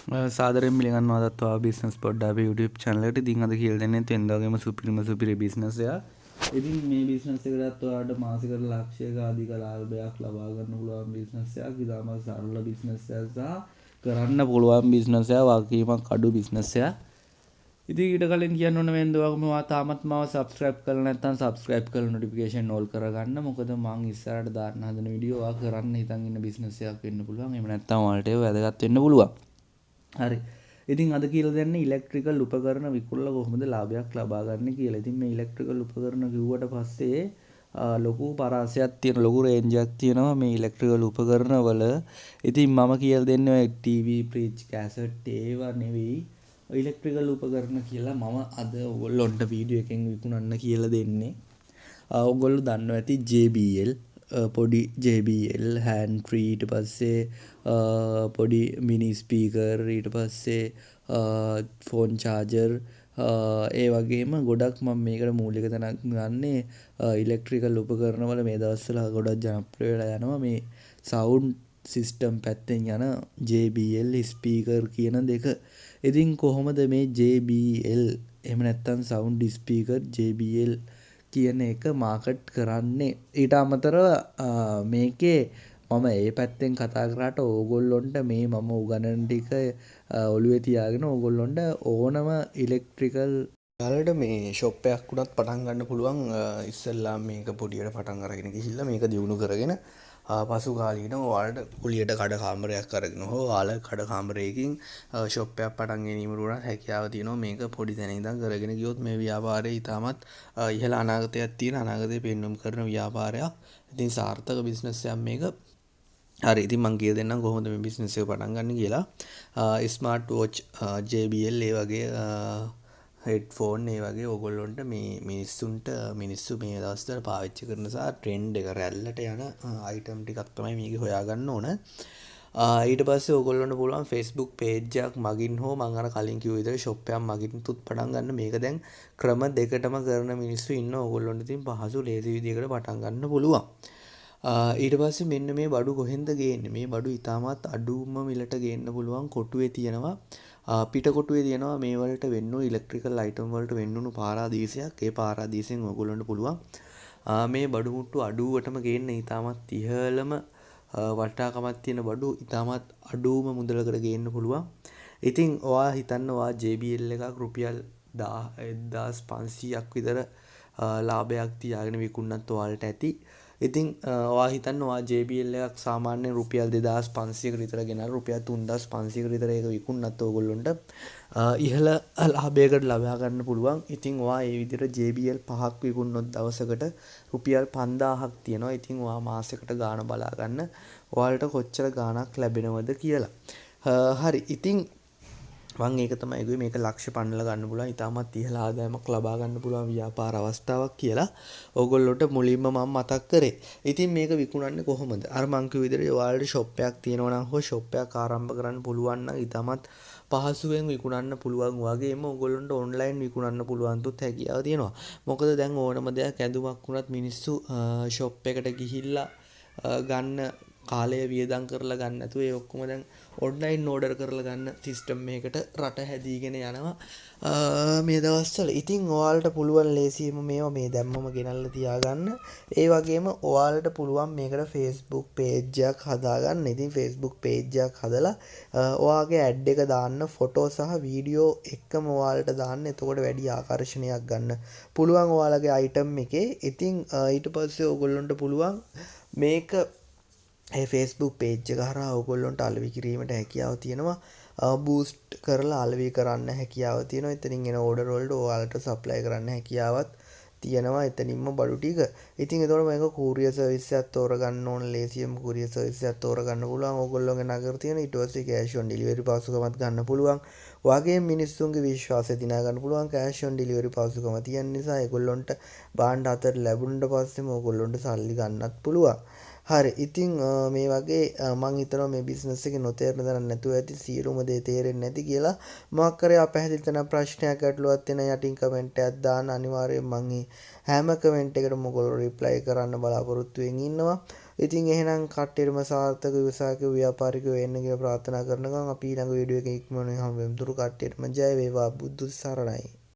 සාදරයෙන් පිළිගන්නවා දත්වා බිස්නස් පොඩ්ඩා අපේ YouTube channel එකට. ඉතින් අද කියලා දෙන්නේ තෙන්ද වගේම සුපිරි බිස්නස් එකක්. ඉතින් මේ බිස්නස් එකකටත් ඔයාලට මාසිකට ලක්ෂයක අධික ලාභයක් ලබා ගන්න පුළුවන් බිස්නස් එකක්. ඉතාම සරල බිස්නස් එකක් සහ කරන්න පුළුවන් බිස්නස් එකක්. වගකීමක් අඩු බිස්නස් එකක්. ඉතින් ඊට කලින් කියන්න ඕන වෙන දේ වගේම ඔයා තාමත් මාව subscribe කරලා නැත්නම් subscribe කරලා notification all කරගන්න. මොකද මම ඉස්සරහට දාන්න හදන වීඩියෝ ඔයා කරන්න හිතන් ඉන්න බිස්නස් එකක් වෙන්න පුළුවන්. එහෙම නැත්නම් ඔයාලට ඒක වැදගත් වෙන්න පුළුවන්. හරි. ඉතින් අද කියලා දෙන්නේ ඉලෙක්ට්‍රිකල් උපකරණ විකුණලා කොහොමද ලාභයක් ලබා ගන්න කියලා. ඉතින් මේ ඉලෙක්ට්‍රිකල් උපකරණ කිව්වට පස්සේ ලොකු පරාසයක් තියෙන ලොකු රේන්ජ් එකක් තියෙනවා මේ ඉලෙක්ට්‍රිකල් උපකරණ වල. ඉතින් මම කියලා දෙන්නේ ඔය ටීවී, ෆ්‍රිජ්, කැසට් ඒවා නෙවෙයි. ඉලෙක්ට්‍රිකල් උපකරණ කියලා මම අද ඔයගොල්ලොන්ට වීඩියෝ එකෙන් විකුණන්න කියලා දෙන්නේ. ඔයගොල්ලෝ දන්නවා ඇති JBL පොඩි JBL hand free ඊට පස්සේ පොඩි මිනි ස්පීකර් ඊට පස්සේ ෆෝන් චාර්ජර් ඒ වගේම ගොඩක් මම මේකට මූලික තැනක් ගන්නේ ඉලෙක්ට්‍රිකල් උපකරණ වල මේ දවස්වල ගොඩක් ජනප්‍රිය වෙලා යනවා මේ සවුන්ඩ් සිස්ටම් පැත්තෙන් යන JBL ස්පීකර් කියන දෙක. ඉතින් කොහොමද මේ JBL එහෙම නැත්නම් සවුන්ඩ් ස්පීකර් JBL කියන එක මාකට් කරන්නේ? ඊට අමතරව මේකේ මම ඒ පැත්තෙන් කතා කරාට ඕගොල්ලොන්ට මේ මම උගන්වන ටික ඔළුවේ තියාගෙන ඕගොල්ලොන්ට ඕනම ඉලෙක්ට්‍රිකල් වලට මේ ෂොප් එකක් උනත් පටන් ගන්න පුළුවන්. ඉස්සෙල්ලා මේක පොඩියට පටන් අරගෙන ගිහිල්ලා මේක දියුණු කරගෙන පසු කාලීනව ඔයාලට කුලියට කඩ කාමරයක් අරගෙන හෝ ඔයාලා කඩ කාමරයකින් ෂොප් එකක් පටන් ගැනීමට උනත් හැකියාව තියෙනවා. මේක පොඩි තැන ඉඳන් කරගෙන ගියොත් මේ ව්‍යාපාරය ඉතාමත් ඉහළ අනාගතයක් තියෙන අනාගතේ පෙන්වම් කරන ව්‍යාපාරයක්. ඉතින් සාර්ථක බිස්නස් එකක් මේක. හරි. ඉතින් මම කියලා දෙන්නම් කොහොමද මේ බිස්නස් එක පටන් ගන්න කියලා. ස්මාර්ට් වොච් JBL ඒ වගේ හෙඩ්ෆෝන් ඒ වගේ ඕගොල්ලොන්ට මේ මිනිස්සු මේ දවස්වල පාවිච්චි කරන සහ ට්‍රෙන්ඩ් එක රැල්ලට යන අයිටම් ටිකක් තමයි මේක හොයාගන්න ඕන. ඊට පස්සේ ඕගොල්ලොන්ට පුළුවන් Facebook page එකක් මගින් හෝ මම අර කලින් කිව්ව විදිහට shop එකක් මගින් තුත් පටන් ගන්න. මේක දැන් ක්‍රම දෙකටම කරන මිනිස්සු ඉන්න ඕගොල්ලොන්ට ඉතින් පහසු ලේසි විදිහකට පටන් ගන්න පුළුවන්. ඊට පස්සේ මෙන්න මේ බඩු කොහෙන්ද ගේන්නේ? මේ බඩු ඉතාමත් අඩුම මිලට ගේන්න පුළුවන් කොටුවේ තියෙනවා. පිට කොටුවේ තියෙනවා මේ වලට වෙන්නු ඉලෙක්ට්‍රිකල් අයිටම් වලට වෙන්නුණු පාරාදීසයක්. ඒ පාරාදීසෙන් ඔයගොල්ලන්ට පුළුවන් මේ බඩු මුට්ටු අඩුවටම ගේන්න. ඉතාමත් ඉහළම වටිනාකමක් තියෙන බඩු ඉතාමත් අඩුම මුදලකට ගේන්න පුළුවන්. ඉතින් ඔයා හිතන්න ඔයා JBL එකක් රුපියල් 1500ක් විතර ලාභයක් තියාගෙන විකුණනත් ඔයාලට ඇති. ඉතින් ඔයා හිතන්න ඔයා JBL එකක් සාමාන්‍යයෙන් රුපියල් 2500කට විතර ගෙනල්ලා රුපියල් 3500කට විතර ඒක විකුණනත් ඕගොල්ලොන්ට ඉහළ ලාභයකට ලබා ගන්න පුළුවන්. ඉතින් ඔයා මේ විදිහට JBL 5ක් විකුණනොත් දවසකට රුපියල් 5000ක් තියෙනවා. ඉතින් ඔයා මාසෙකට ගාණ බලා ගන්න ඔයාලට කොච්චර ගාණක් ලැබෙනවද කියලා. හරි. ඉතින් මම ඒක තමයි කිව්වේ මේක ලක්ෂ පන්නලා ගන්න පුළුවන්. ඉතාමත් ඉහළ ආදායමක් ලබා ගන්න පුළුවන් ව්‍යාපාර අවස්ථාවක් කියලා ඕගොල්ලොන්ට මුලින්ම මම මතක් කරේ. ඉතින් මේක විකුණන්නේ කොහොමද? අර මං කිව්ව විදිහට ඔයාලට ෂොප් එකක් තියෙනවා නම් හෝ ෂොප් එකක් ආරම්භ කරන්න පුළුවන් නම් ඉතාමත් පහසුවෙන් විකුණන්න පුළුවන්. වගේම ඕගොල්ලොන්ට ඔන්ලයින් විකුණන්න පුළුවන් තුත් හැකියාව තියෙනවා. මොකද දැන් ඕනම දෙයක් ඇඳුමක් වුණත් මිනිස්සු ෂොප් එකට ගිහිල්ලා ගන්න කාලය වියදම් කරලා ගන්න නැතුව ඒ ඔක්කොම දැන් ඔන්ලයින් ඕඩර් කරලා ගන්න සිස්ටම් එකකට රට හැදීගෙන යනවා මේ දවස්වල. ඉතින් ඔයාලට පුළුවන් ලේසියෙම මේවා මේ දැම්මම ගෙනල්ලා තියාගන්න. ඒ වගේම ඔයාලට පුළුවන් මේකට Facebook page එකක් හදාගන්න. ඉතින් Facebook page එකක් හදලා ඔයාගේ ඇඩ් එක දාන්න, ෆොටෝ සහ වීඩියෝ එක්කම ඔයාලට දාන්න. එතකොට වැඩි ආකර්ෂණයක් ගන්න පුළුවන් ඔයාලගේ අයිටම් එකේ. ඉතින් ඊට පස්සේ ඔයගොල්ලන්ට පුළුවන් මේක ඒ Facebook page එක හරහා ඔයගොල්ලන්ට අලෙවි කිරීමට හැකියාව තියෙනවා. බූස්ට් කරලා අලෙවි කරන්න හැකියාව තියෙනවා. එතනින් එන ඕඩර් වලට ඔයාලට සප්ලයි කරන්න හැකියාවක් තියෙනවා. එතනින්ම බඩු ටික. ඉතින් ඒතකොට මේක courier service එකක් තෝරගන්න ඕන. ලේසියෙම courier service එකක් තෝරගන්න පුළුවන්. ඕගොල්ලෝගේ නගර තියෙන ඊට පස්සේ cash on delivery පහසුකමක් ගන්න පුළුවන්. වගේම මිනිස්සුන්ගේ විශ්වාසය දිනා ගන්න පුළුවන්. cash on delivery පහසුකම තියෙන නිසා ඒගොල්ලොන්ට බාණ්ඩ අතර ලැබුණට පස්සේම ඕගොල්ලොන්ට සල්ලි ගන්නත් පුළුවන්. හරි. ඉතින් මේ වගේ මම හිතනවා මේ බිස්නස් එකේ නොතේරෙන තරම් නැතුව ඇති සියලුම දේ තේරෙන්නේ නැති කියලා. මොකක් කරේ අපහැදිලි තන ප්‍රශ්නයක් ගැටලුවක් තියෙන යටින් කමෙන්ට් එකක් දාන්න. අනිවාර්යෙන් මම හැම කමෙන්ට් එකකටම ඔයගොල්ලෝ රිප්ලයි කරන්න බලාපොරොත්තු වෙමින් ඉන්නවා. ඉතින් එහෙනම් කට්ටියටම සාර්ථක ව්‍යවසායක ව්‍යාපාරිකයෝ වෙන්න කියලා ප්‍රාර්ථනා කරනවා. අපි ඊළඟ වීඩියෝ එකේ ඉක්මනින් හමු වෙමු. දුරු කට්ටියටම ජය වේවා. බුදු සරණයි.